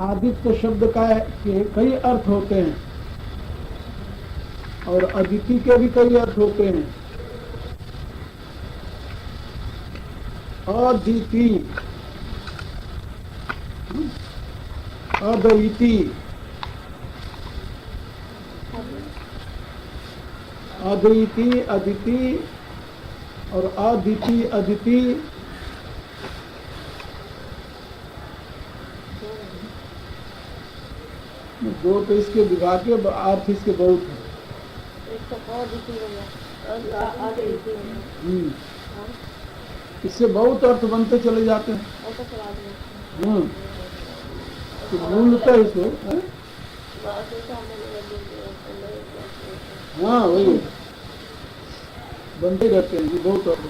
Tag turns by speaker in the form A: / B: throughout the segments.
A: आदित्य शब्द का के कई अर्थ होते हैं और अदिति के भी कई अर्थ होते हैं। अदिति, अद्वैती, अद्वैती, अदिति और अदिति, अदिति। दो तो इसके विभाग के अर्थ इसके बहुत हैं। इससे बहुत अर्थ बनते चले जाते हैं। तो मूलतः इसको हाँ वही बनते रहते हैं, ये बहुत अर्थ।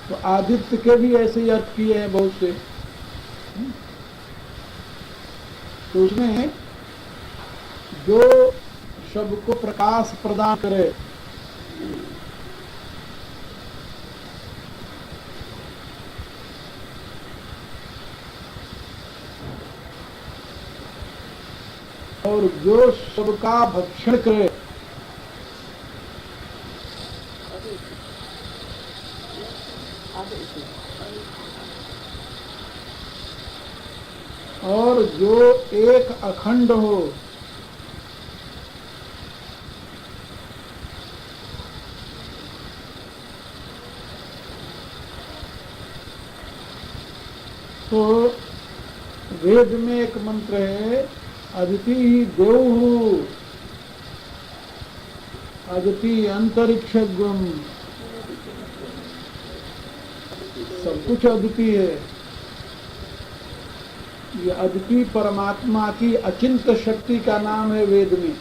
A: तो आदित्य के भी ऐसे ही अर्थ किए हैं बहुत से। तो उसमें जो सबको प्रकाश प्रदान करे, और जो सबका भक्षण करे, और जो एक अखंड हो, तो वेद में एक मंत्र है, अदिति देवहु, अदिति अंतरिक्षज्ञम, सब कुछ अदिति है। ये अदिति परमात्मा की अचिंत शक्ति का नाम है वेद में।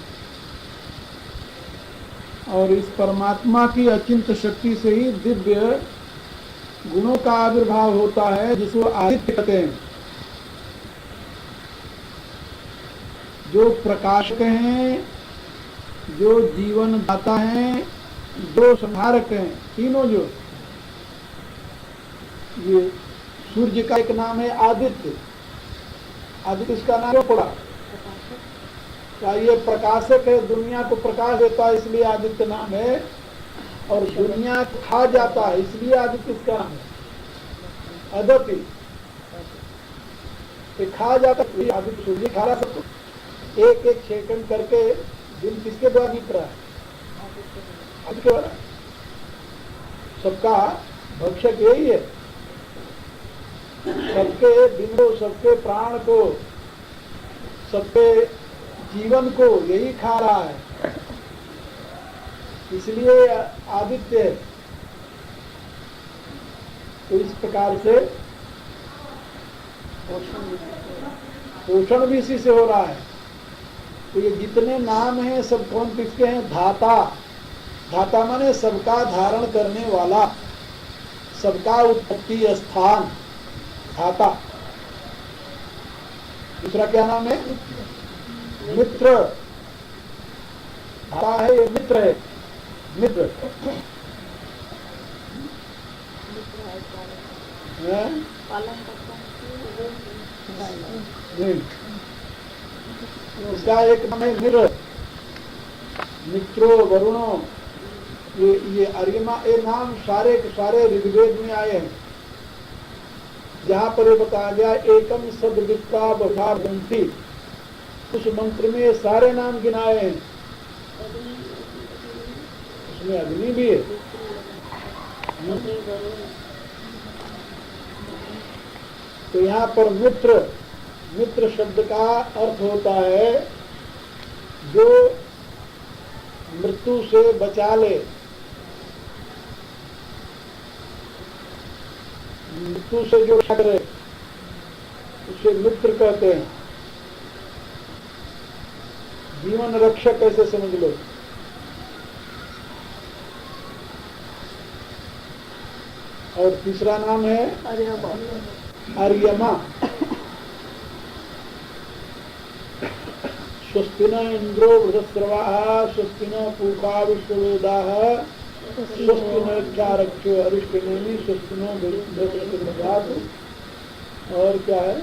A: और इस परमात्मा की अचिंत शक्ति से ही दिव्य गुणों का आविर्भाव होता है, जिसको आदित्य कहते हैं। जो प्रकाशक हैं, जो जीवन दाता हैं, जो संहारक हैं, तीनों जो। ये सूर्य का एक नाम है आदित्य। आदित्य इसका नाम क्यों पड़ा? क्या ये प्रकाशक है, दुनिया को प्रकाश देता है इसलिए आदित्य नाम है, और दुनिया को खा जाता है इसलिए आदित्य इसका नाम है अदिति। खा जाता है आदित्य, सूर्य खा रहा सबको, एक एक सेकंड करके दिन किसके द्वारा बीत रहा है? आदित्य के द्वारा। सबका भक्षक यही है, सबके दिन को, सबके प्राण को, सबके जीवन को यही खा रहा है, इसलिए आदित्य। तो इस प्रकार से पोषण भी इसी से हो रहा है। तो ये जितने नाम हैं सब कौन किसके हैं? धाता। धाता माने सबका धारण करने वाला, सबका उत्पत्ति स्थान, धाता। दूसरा क्या नाम है? मित्र। धाता है, ये मित्र है, मित्र। उसका एक नाम है मित्र, मित्रो वरुणो। ये अर्यमा, ये नाम सारे के सारे ऋग्वेद में आए हैं। जहाँ पर ये बताया गया एकम सद्वित्ता बभावंती, उस मंत्र में सारे नाम गिनाए हैं। उसमें अग्नि भी है। तो यहाँ पर मित्र, मित्र शब्द का अर्थ होता है जो मृत्यु से बचा ले, मृत्यु से जो रक्षा करे उसे मित्र कहते हैं। जीवन रक्षक ऐसे समझ लो। और तीसरा नाम है अर्यमा। स्वस्ति न इंद्रो वृहस्रवाः, स्वस्ति न पूषा विश्ववेदाः, स्वस्ति न चारक्षो अरिष्टनेमि, स्वस्ति न बृहस्पतिर्दधातु। और क्या है?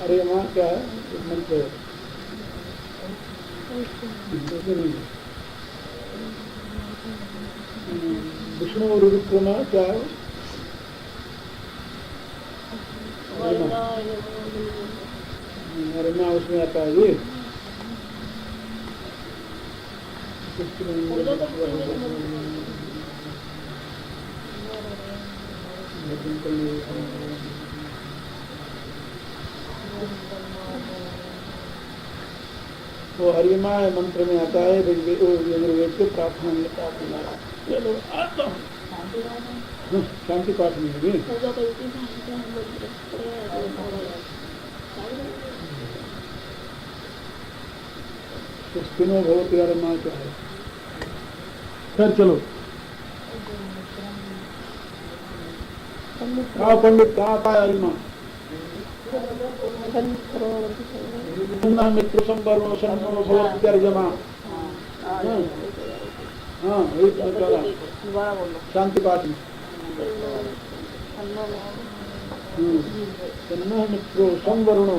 A: अरे माँ क्या है? मंत्र है। विष्णु और विक्रमा क्या है? अरे माँ उसमें आता है ये वो हरिमा मंत्र में आता है यजुर्वेद के प्रार्थना में चलो शांति पाठ में होगी। स्पिनो भगवती हरिमा क्या है? खैर चलो कहा पंडित कहा था हरिमा मित्र संपर्क जमा। हाँ शांति पाठ में मित्रो संवरणो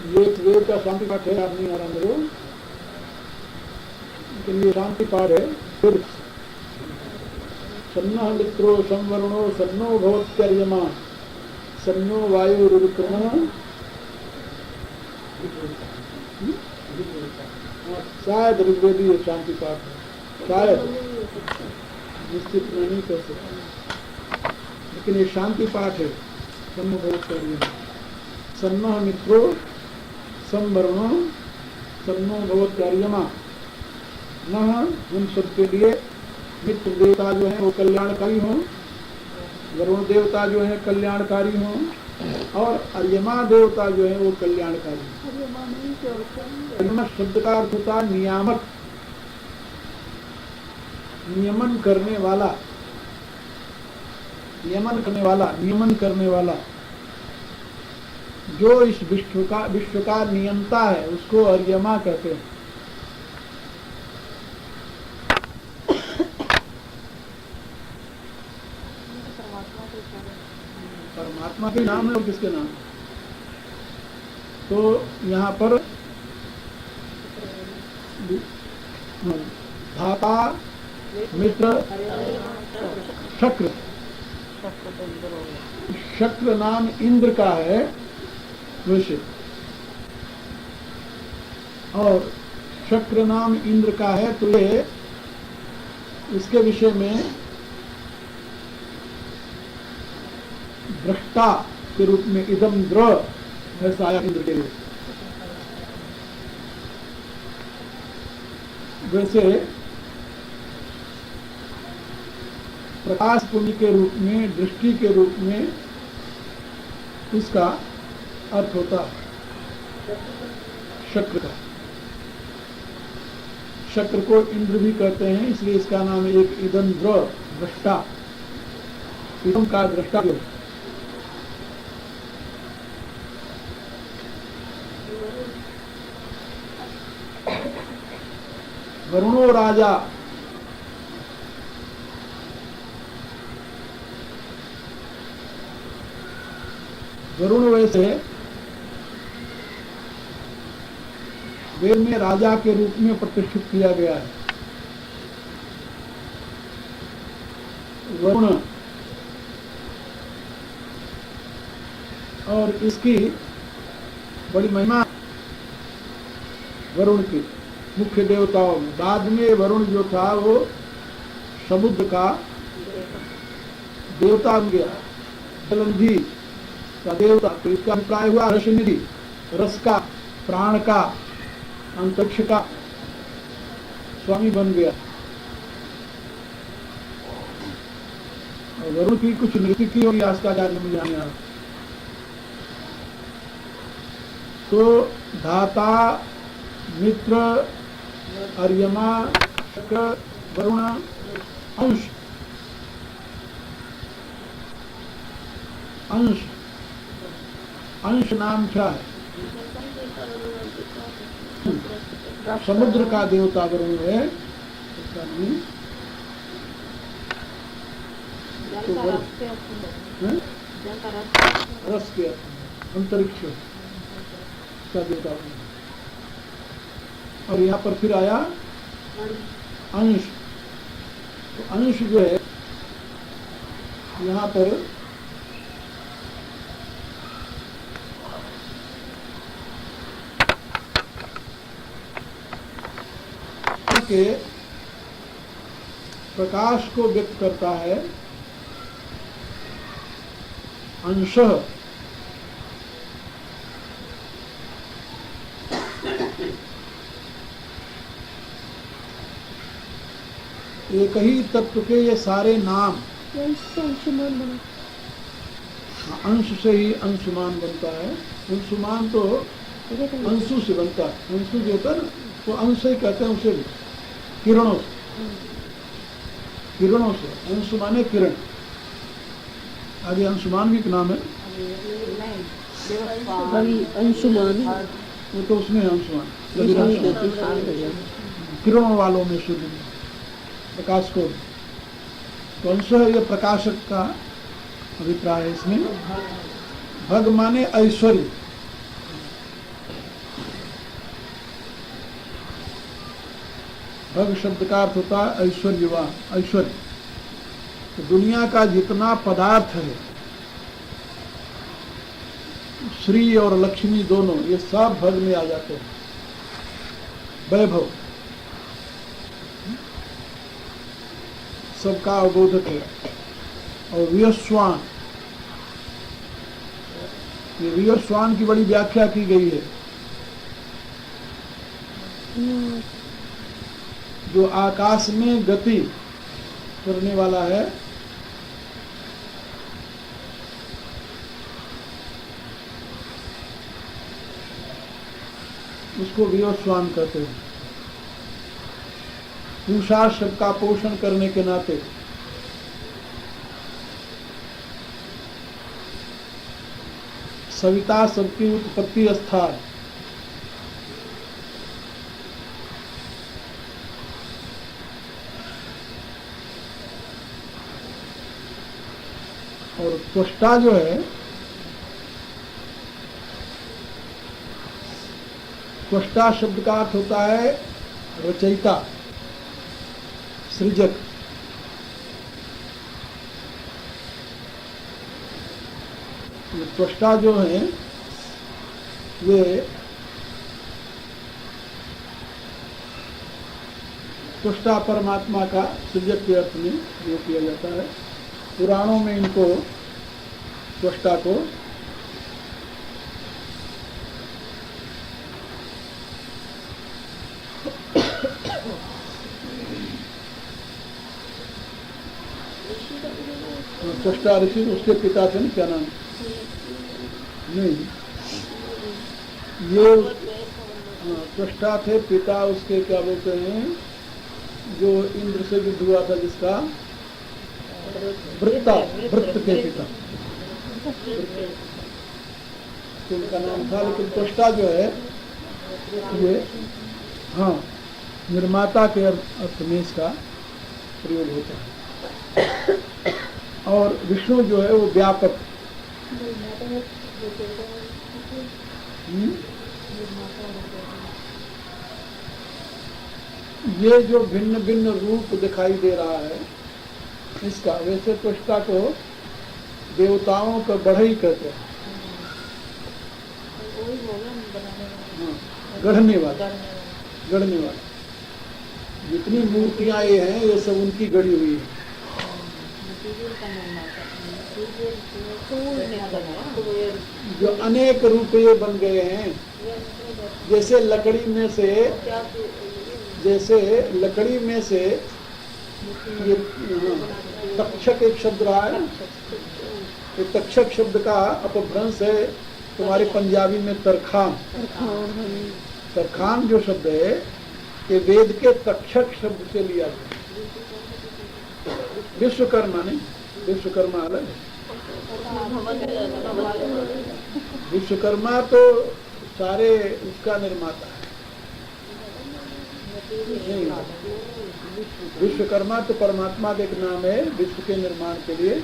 A: ये का शांति पाठ है। आप नहीं आ रहा मेरे लेकिन ये शांति पाठ है। फिर सन्नः मित्रो संवरणो सन्नो भवत्यर्यमा सन्नो वायुरुक्रमः। शायद ऋग्वेदी शांति पाठ है, शायद निश्चित मैं नहीं कह सकता, लेकिन ये शांति पाठ है। सन्नो भवत्यर्यमा सन्नः मित्रो संवरणो सन्नो भवत्यर्यमा। न हम सबके लिए मित्र देवता जो है वो कल्याणकारी हों, वरुण देवता जो है कल्याणकारी हों, और अर्यमा देवता जो है वो कल्याणकारी। अर्यमा शब्द का अर्थ होता है नियामक, नियमन करने वाला, नियमन करने वाला, नियमन करने वाला। जो इस विश्व का नियंता है उसको अर्यमा कहते हैं। परमात्मा के नाम है और किसके नाम? तो यहाँ पर धाता मित्र शक्र, शक्र नाम इंद्र का है विषय, और शक्र नाम इंद्र का है। तो ये इसके विषय में दृष्टा के रूप में इदम द्र ऐसा आया इंद्र के लिए। वैसे प्रकाश पुण्य के रूप में, दृष्टि के रूप में इसका अर्थ होता है शक्र का। शक्र को इंद्र भी कहते हैं, इसलिए इसका नाम है एक इदम द्र दृष्टा, इदम का दृष्टा। वरुणो राजा, वरुण वैसे वेद में राजा के रूप में प्रतिष्ठित किया गया है। वरुण, और इसकी बड़ी महिमा वरुण की मुख्य देवताओं में। बाद में वरुण जो था वो समुद्र का देवता बन गया, जलनिधि का देवता। तो इसका अभिप्राय हुआ रसनिधि, रस का, प्राण का, अंतरिक्ष का स्वामी बन गया। और वरुण की कुछ नृत्य की और यास्काचार्य में जाने आ। तो धाता मित्र अर्यमा शक्र वरुण अंश, अंश, अंश नाम क्या है? समुद्र का देवता वरुण है। तो रस के अंतरिक्ष का देवता बना। और यहाँ पर फिर आया अंश। तो अंश जो है यहाँ पर के प्रकाश को व्यक्त करता है अंशः। एक ही तत्व के ये सारे नाम अंश से ही अंशुमान बनता है। अंशुमान तो अंशु से बनता है। अंशु जो होता है ना, तो अंश ही कहते हैं उसे भी, किरणों से। किरणों से अंशु माने किरण। आगे अंशुमान भी एक नाम है,
B: अंशुमान
A: वो तो उसमें अंशुमान किरणों वालों में सूर्य प्रकाश को। तो अंश है ये प्रकाशक का अभिप्राय है इसमें। भग माने ऐश्वर्य। भग शब्द का अर्थ होता है ऐश्वर्यवान, ऐश्वर्य। तो दुनिया का जितना पदार्थ है, श्री और लक्ष्मी दोनों, ये सब भग में आ जाते हैं। वैभव सबका अवबोधक है। और वियस्वान, ये वियस्वान की बड़ी व्याख्या की गई है। जो आकाश में गति करने वाला है, उसको वियस्वान कहते हैं। पूषा सबका पोषण करने के नाते सविता सबकी उत्पत्ति स्थान। और त्वष्टा जो है, त्वष्टा शब्द का अर्थ होता है रचयिता, सृजक। ये त्वष्टा जो है ये त्वष्टा परमात्मा का सृजक के अर्थ में प्रयोग किया जाता है। पुराणों में इनको त्वष्टा को त्वष्टा ऋषि, उसके पिता थे ना, क्या नाम, नहीं ये त्वष्टा थे, पिता उसके क्या बोलते हैं, जो इंद्र से युद्ध हुआ था जिसका, वृत्ता, वृत्त के पिता, तो उनका नाम था। लेकिन त्वष्टा जो है ये, हाँ, निर्माता के अर्थ में इसका प्रयोग होता है। और विष्णु जो है वो व्यापक। ये जो भिन्न भिन्न रूप दिखाई दे रहा है इसका, वैसे त्वष्टा को देवताओं का बढ़ई कहते हैं। गढ़ने वाला, गढ़ने वाला। जितनी मूर्तियां ये हैं ये सब उनकी गढ़ी हुई है। जो अनेक रूप ये बन गए हैं, जैसे लकड़ी में से, जैसे लकड़ी में से ये तक्षक एक शब्द रहा है ना, ये तक्षक शब्द का अपभ्रंश है तुम्हारे पंजाबी में तरखान। तरखान जो शब्द है ये वेद के तक्षक शब्द से लिया गया। विश्वकर्मा नहीं, विश्वकर्मा अलग है। विश्वकर्मा तो सारे उसका निर्माता है। नहीं, विश्वकर्मा तो परमात्मा का एक नाम है विश्व के निर्माण के लिए।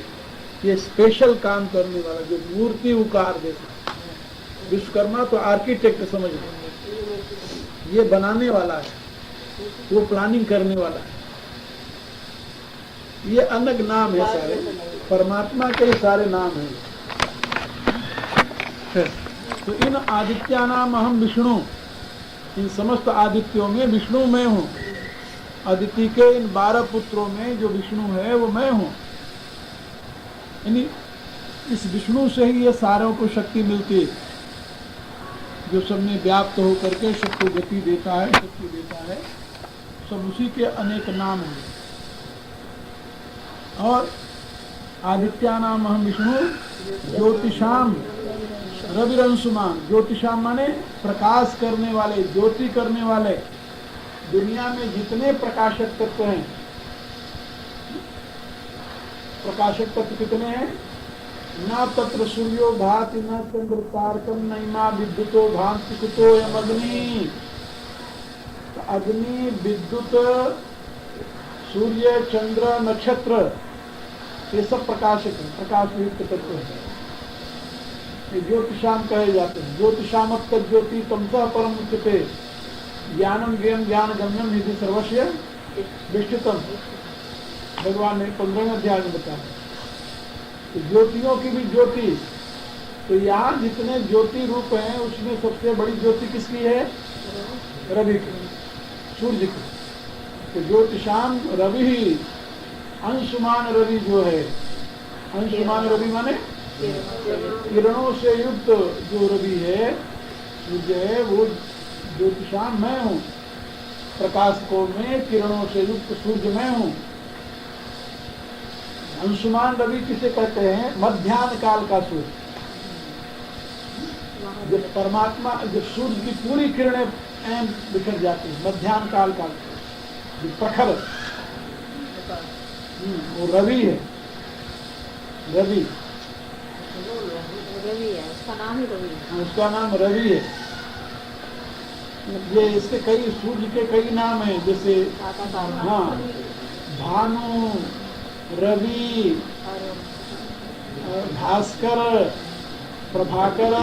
A: ये स्पेशल काम करने वाला जो मूर्ति उकार देता, विश्वकर्मा तो आर्किटेक्ट समझ लो, ये बनाने वाला है, वो प्लानिंग करने वाला है। ये अलग नाम है सारे, परमात्मा के ही सारे नाम हैं। तो इन आदित्या नाम अहम विष्णु, इन समस्त आदित्यों में विष्णु मैं हूँ। अदिति के इन 12 पुत्रों में जो विष्णु है वो मैं हूँ। यानी इस विष्णु से ही ये सारों को शक्ति मिलती है, जो सब में व्याप्त होकर के सबको गति देता है, शक्ति देता है। सब उसी के अनेक नाम हैं। और आदित्या नाम अहम विष्णु ज्योतिषाम रविरंशुमान। ज्योतिषाम माने प्रकाश करने वाले, ज्योति करने वाले। दुनिया में जितने प्रकाशक तत्व हैं, प्रकाशक तत्व कितने हैं? न तत्र सूर्यो भाति न चंद्र तारकम नैमा विद्युतो भांति कुतो यम अग्नि। अग्नि, विद्युत, सूर्य, चंद्र, नक्षत्र, ये सब प्रकाशक है, प्रकाश युक्त तत्व है। ये ज्योतिषाम कहे जाते हैं। ज्योतिषाम ज्योति तमसा परम उच्यते ज्ञानम ज्ञान ज्ञान गम्यम निधि सर्वस्व विष्टुतम। भगवान ने 15वें अध्याय में बताया। तो ज्योतियों की भी ज्योति, तो यहाँ जितने ज्योति रूप हैं उसमें सबसे बड़ी ज्योति किसकी है? रवि की, सूर्य की। तो ज्योतिषाम रवि ही, अंशुमान रवि जो है, अंशुमान रवि माने किरणों से युक्त जो रवि है, सूर्य है, वो ज्योतिषाम मैं हूँ। प्रकाशकों में किरणों से युक्त सूर्य मैं हूँ। अंशुमान रवि किसे कहते हैं? मध्याह्न काल का सूर्य। जब परमात्मा, जब सूर्य की पूरी किरणें बिखर जाती है, मध्याह्न काल का जो प्रखर, वो रवि है। रवि
B: है, उसका नाम ही रवि है।
A: उसका नाम रवि है। ये इसके कई, सूर्य के कई नाम हैं, जैसे हाँ भानु, रवि, भास्कर, प्रभाकर,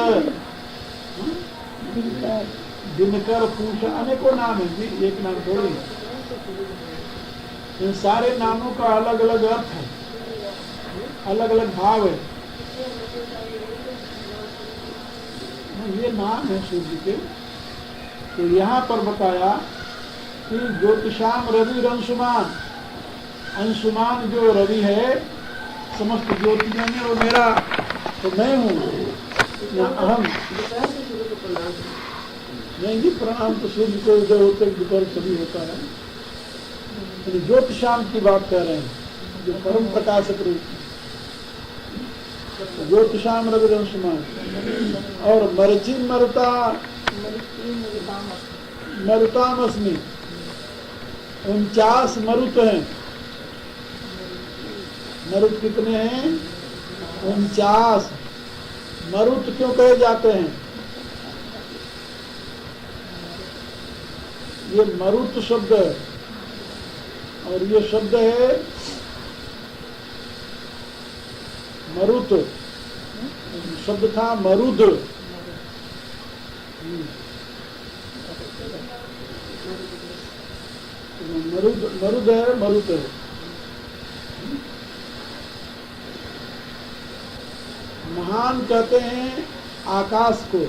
A: दिनकर, पूषा, अनेकों नाम है जी, एक नाम थोड़ी। इन सारे नामों का अलग अलग अर्थ है, अलग अलग भाव है। ये नाम है सूर्य के। तो यहाँ पर बताया कि ज्योतिषाम रवि अंशुमान, अंशुमान जो रवि है समस्त ज्योतियों में, वो मेरा, तो मैं हूँ। अहम नहीं जी, प्रणाम तो सूर्य को उदय होते दोपहर सभी होता है। तो ज्योतिषाम की बात कर रहे हैं, जो परम प्रकाशक रूप। ज्योतिषाम रवि अंशुमान। और मरची मरुता, मरुतामस्मि, 49 मरुत हैं। मरुत कितने हैं? 49। मरुत क्यों कहे जाते हैं? ये मरुत शब्द है, और ये शब्द है मरुत, शब्द था मरुद। मरुद है, मरुत है। महान कहते हैं आकाश को।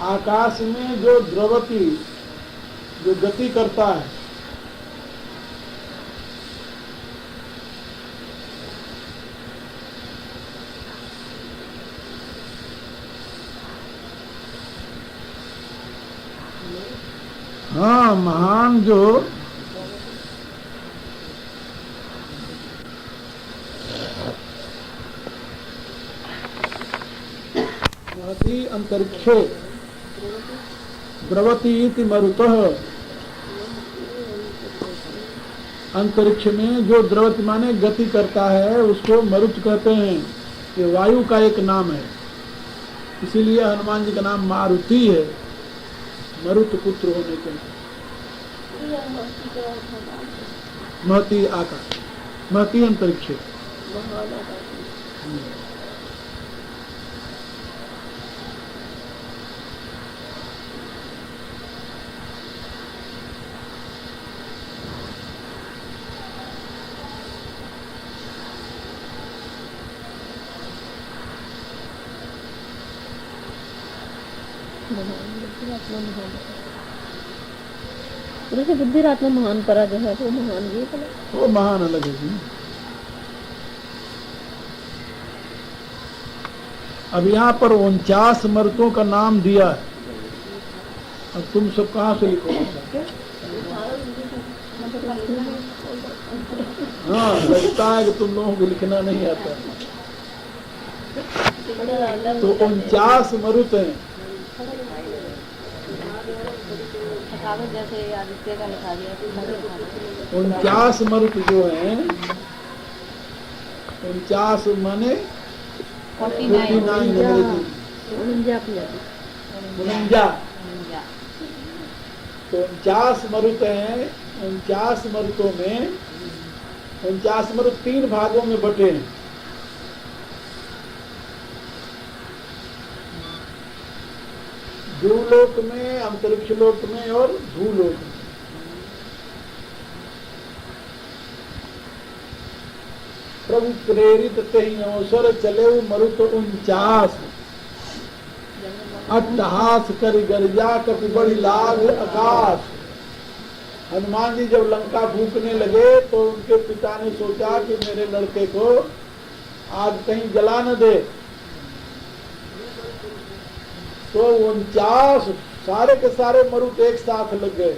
A: आकाश में जो द्रवती, जो गति करता है, हाँ महान जो अंतरिक्षे द्रवती इति मरुतः अंतरिक्ष में जो द्रवति माने गति करता है उसको मरुत कहते हैं। ये वायु का एक नाम है, इसीलिए हनुमान जी का नाम मारुति है, मरुत पुत्र होने के। महती आकाश, महती अंतरिक्ष।
B: जैसे बुद्धिरात्मा महान परा जो है वो महान ये
A: वो महान अलग है जी। अब यहाँ पर 49 मर्दों का नाम दिया है। अब तुम सब कहाँ से लिखोगे? हाँ, लगता है कि तुम लोगों को लिखना नहीं आता। तो 49 मरुत हैं।
B: जैसे आदित्य का लिखा दिया
A: 49 मरुत जो हैं, 49 माने 49 तो 49 मरुत हैं। 49 मरुतों में 49 मरुत 3 भागों में बटे हैं। भूलोक में, अंतरिक्ष लोक में और भूलोक में। प्रभु प्रेरित तेहि अवसर चले मरुत 49 अट्टहास कर गर्जा कपि बड़ी लाभ आकाश। हनुमान जी जब लंका फूकने लगे तो उनके पिता ने सोचा कि मेरे लड़के को आज कहीं जला न दे, तो 49 सारे के सारे मरुत एक साथ लग गए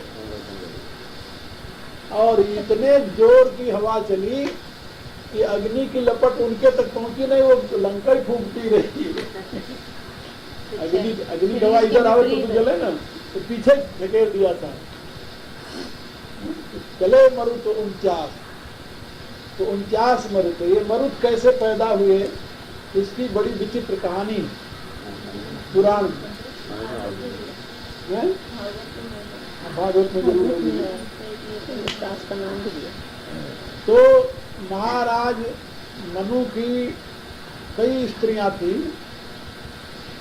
A: और इतने जोर की हवा चली कि अग्नि की लपट उनके तक पहुंची नहीं, वो लंका ही फूकती रही। अग्नि हवा इधर आवे तो जले ना, तो पीछे धकेल दिया था। चले मरुत 49, तो 49 मरुत। ये मरुत कैसे पैदा हुए इसकी बड़ी विचित्र कहानी पुराण में, भागवत में जरूर होगी। तो महाराज मनु की कई स्त्रियां थी,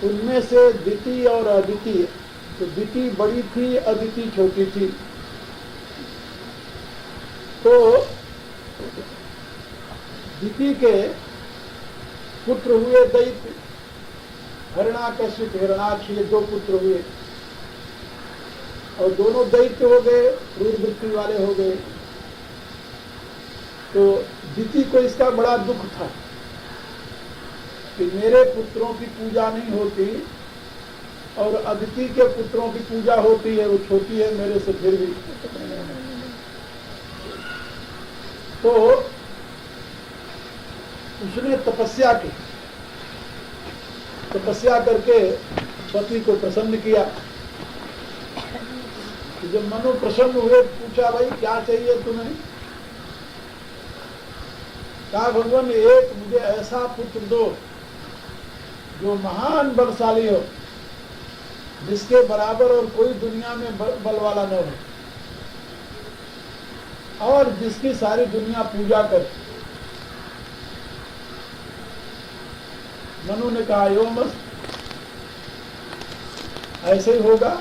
A: उनमें से दिति और अदिति। तो दिति बड़ी थी, अदिति छोटी थी। तो दिति के पुत्र हुए दैत्य, हिरण्याकश्यप हिरण्याक्ष, ये 2 पुत्र हुए और दोनों दैत्य हो गए, क्रूर वृत्ति वाले हो गए। तो दिति को इसका बड़ा दुख था कि मेरे पुत्रों की पूजा नहीं होती और अदिति के पुत्रों की पूजा होती है, वो छोटी है मेरे से फिर भी। तो उसने तपस्या की, तपस्या करके पति को प्रसन्न किया। जब मनु प्रसन्न हुए, पूछा भाई क्या चाहिए तुम्हें? कहा भगवान एक मुझे ऐसा पुत्र दो जो महान बलशाली हो, जिसके बराबर और कोई दुनिया में बल वाला न हो और जिसकी सारी दुनिया पूजा करे। मनु ने कहा यो मस्त, ऐसे ही होगा।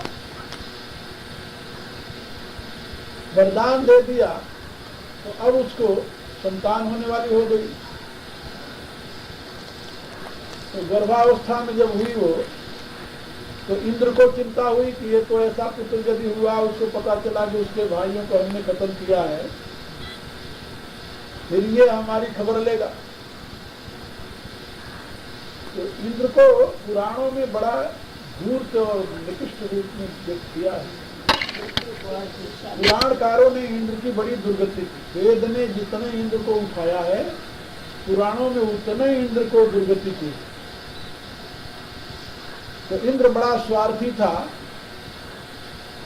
A: वरदान दे दिया तो अब उसको संतान होने वाली हो गई। तो गर्भावस्था में जब हुई वो, तो इंद्र को चिंता हुई कि ये तो ऐसा पुत्र यदि हुआ, उसको पता चला कि उसके भाइयों को हमने कत्ल किया है, फिर ये हमारी खबर लेगा। तो इंद्र को पुराणों में बड़ा धूर्त और निकृष्ट रूप में व्यक्त किया है। पुराणकारों ने इंद्र की बड़ी दुर्गति की। वेद ने जितने इंद्र को उठाया है, पुराणों में उतने इंद्र को दुर्गति की। तो इंद्र बड़ा स्वार्थी था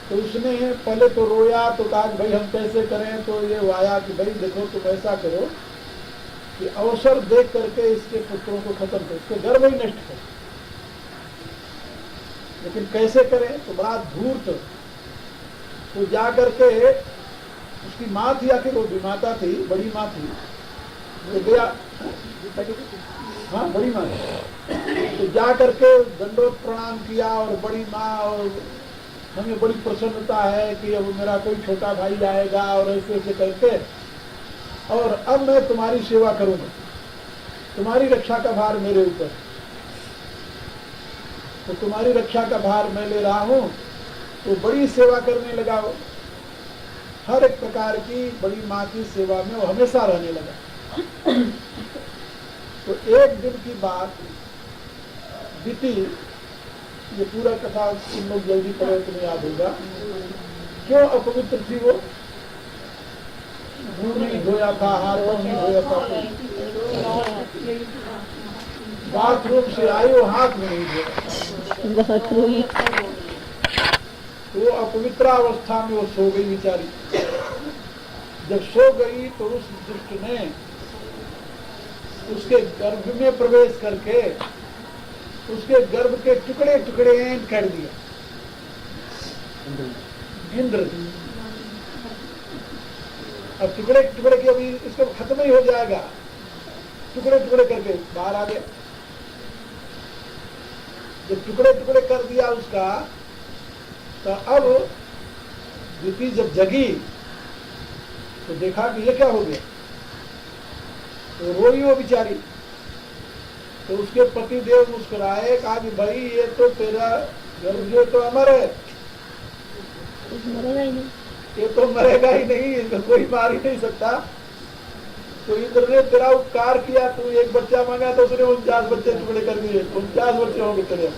A: तो उसने पहले तो रोया, तो कहा कि भाई हम कैसे करें, तो ये आया कि भाई देखो तुम ऐसा करो कि अवसर देख करके इसके पुत्रों को खत्म करो, इसके गर्भ ही नष्ट करो। लेकिन कैसे करें, तो बड़ा धूर्त, तो जा करके उसकी माँ थी, आखिर वो विमाता थी, बड़ी माँ थी, तो गया, हाँ बड़ी माँ, तो जा करके दंडोत प्रणाम किया, और बड़ी माँ, और हमें बड़ी प्रसन्नता है कि अब मेरा कोई छोटा भाई आएगा, और ऐसे ऐसे करके, और अब मैं तुम्हारी सेवा करूंगा, तुम्हारी रक्षा का भार मेरे ऊपर, तो तुम्हारी रक्षा का भार मैं ले रहा हूं। तो बड़ी सेवा करने लगा वो, हर एक प्रकार की बड़ी माँ की सेवा में वो हमेशा रहने लगा। तो एक दिन की बात बीती, ये पूरा कथा तुम लोग जल्दी पढ़े, तुम्हें याद होगा। क्यों अपवित्र थी वो? मुंह नहीं धोया था, हाथ नहीं धोया था, बाथरूम से आई वो हाथ में नहीं धोया,
B: बाथरूम,
A: वो अपवित्र अवस्था में वो सो गई बेचारी। जब सो गई तो उस दुष्ट ने उसके गर्भ में प्रवेश करके उसके गर्भ के टुकड़े टुकड़े ऐंठ कर दिया। इंद्र, अब टुकड़े टुकड़े के अभी इसको खत्म ही हो जाएगा, टुकड़े टुकड़े करके बाहर आ गया। जब टुकड़े टुकड़े कर दिया उसका, तो अब दीदी जब जगी तो देखा कि ये क्या हो गया, तो रोई वो बेचारी। तो उसके पति देव मुस्कुराए, कहा कि भाई ये तो तेरा गर्भ जो तो अमर है,
B: मरेगा ही नहीं,
A: ये तो मरेगा ही नहीं, इसको कोई मार ही नहीं सकता। तो इंद्र ने तेरा उपकार किया, तू एक बच्चा मांगा तो उसने 49 बच्चे टुकड़े कर दिए, 49 बच्चे होंगे तेरे।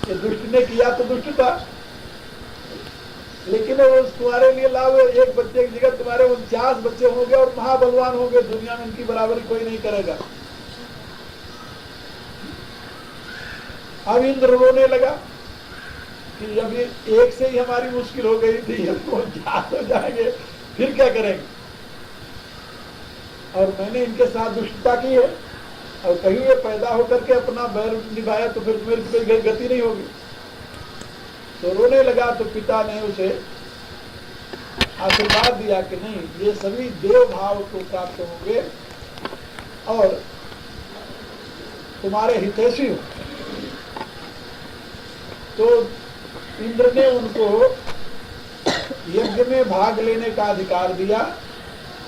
A: ये दुष्ट ने किया तो दुष्ट था, लेकिन वो तुम्हारे लिए लाभ है, एक बच्चे की जगह तुम्हारे 49 बच्चे होंगे और महाबलवान होंगे, दुनिया में इनकी बराबरी कोई नहीं करेगा। अब इंद्र रोने लगा कि अभी एक से ही हमारी मुश्किल हो गई थी, हम 49 हो जाएंगे, फिर क्या करेंगे। और मैंने इनके साथ दुष्टता की है, और कहीं ये पैदा होकर के अपना बैर निभाया तो फिर मेरी कोई गति नहीं होगी। तो रोने लगा, तो पिता ने उसे आशीर्वाद दिया कि नहीं, ये सभी देव भाव को प्राप्त होंगे और तुम्हारे हितैषी हो। तो इंद्र ने उनको यज्ञ में भाग लेने का अधिकार दिया,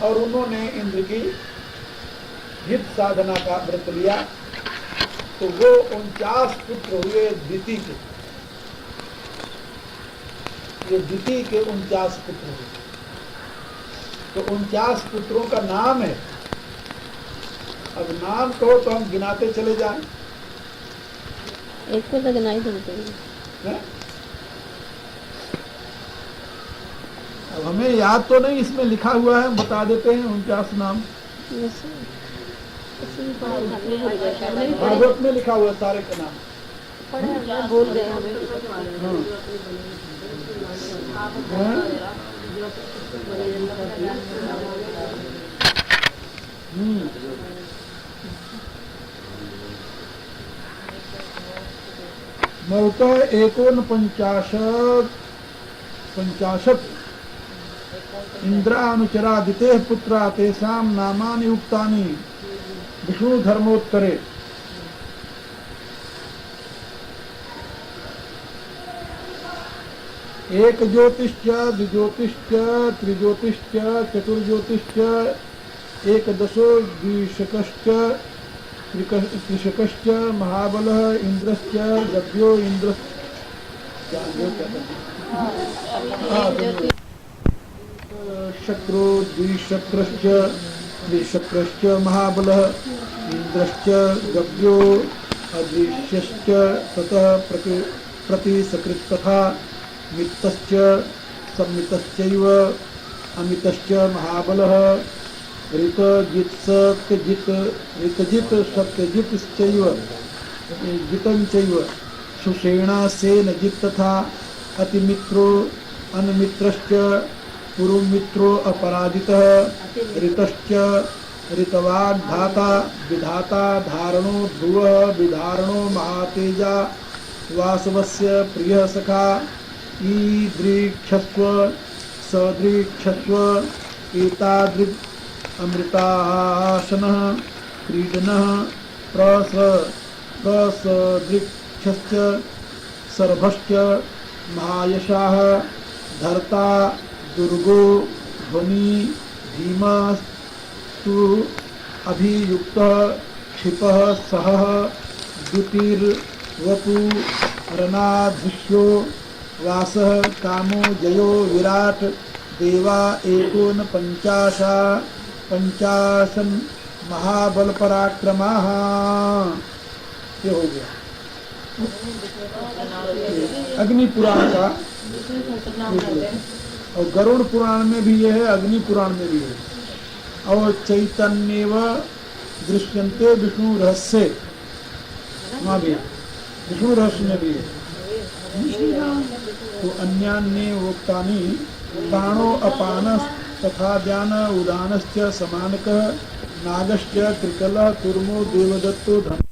A: और उन्होंने इंद्र की हित साधना का व्रत लिया। तो वो 49 पुत्र हुए दिति के, ये दिति के 49 पुत्र हुए। तो 49 पुत्रों का नाम है। अब नाम कहो तो हम गिनाते चले जाएं,
B: एक को तो गिनाई देते
A: है? अब हमें याद तो नहीं, इसमें लिखा हुआ है, बता देते हैं 49 नाम। भागवत में लिखा हुआ है सारे के नाम,
B: भूल गए हमें।
A: नवतः 49 इंद्रानुचरादिते पुत्रा तेषां नामानि उक्तानि विष्णु धर्मोत्तरे। एक ज्योतिश्च द्विज्योतिश्च त्रिज्योतिश्च चतुर्ज्योतिश्च एकदशो द्विशकश्च त्रिशकश्च महाबलः इंद्रश्च गभ्यो शक्रो द्विशक्रश्च त्रिशक्रश्च महाबलः इंद्रश्च गभ्यो अदृश्यश्च ततः प्रतिसकृत तथा मित्तश्च सम्मितश्चैव अमितश्च महाबलः ऋतजित् सत्यजित् ऋतजित् सत्यजितश्चैव जितं चैव सुषेण सेनजित् तथा अतिमित्रो अनमित्रश्च पूर्वमित्रो अपराजितः ऋतश्च ऋतवाग्धाता विधाता धारणो ध्रुवः विधारणो महातेजा वासवस्य प्रियः सखा ईदृक्षस्व सदृक्षस्व एतादृग् अमृतासनः क्रीडनः प्रसदृक्षश्च सर्भश्च महायशाः धर्ता दुर्गो ध्वनि धीमस्तु अभियुक्तः क्षिपः सहः द्युतिर्वपु रणाधृष्यो वासः कामो जयो विराट देवा एकोनपञ्चाशन् महाबल पराक्रमाः। ये हो गया अग्नि पुराण का। और गरुड़ पुराण में भी ये है, अग्नि पुराण में भी है। और चैतन्यव दृश्यन्ते विष्णु रहस्य, वहाँ भी विष्णु रहस्य में भी है। तो अन्यान्ये वोक्तानि प्राणो अपानस् तथा ज्ञान उदानश्च समानकः नागश्च त्रिकलः कूर्मो देवदत्तो धर्म